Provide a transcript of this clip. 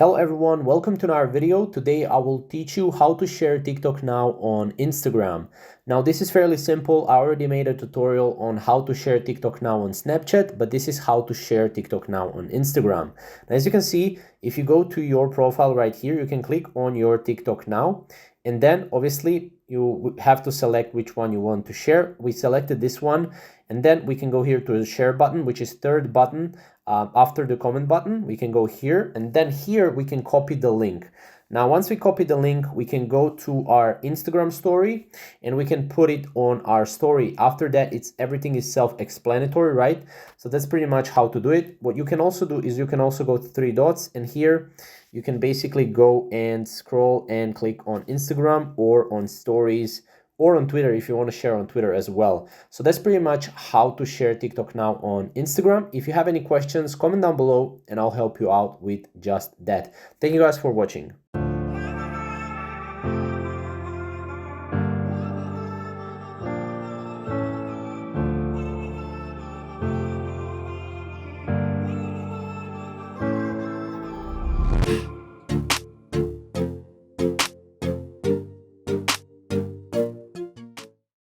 Hello everyone, welcome to our video. Today I will teach you how to share TikTok Now on Instagram. Now this is fairly simple. I already made a tutorial on how to share TikTok Now on Snapchat, but this is how to share TikTok Now on Instagram. Now, as you can see, if you go to your profile right here, you can click on your TikTok Now, and then obviously you have to select which one you want to share. We selected this one, and then we can go here to the share button, which is third button after the comment button. We can go here, and then here we can copy the link. Now, once we copy the link, we can go to our Instagram story and we can put it on our story. After that, everything is self-explanatory, right? So that's pretty much how to do it. What you can also do is you can also go to three dots, and here you can basically go and scroll and click on Instagram or on stories or on Twitter if you want to share on Twitter as well. So that's pretty much how to share TikTok Now on Instagram. If you have any questions, comment down below and I'll help you out with just that. Thank you guys for watching.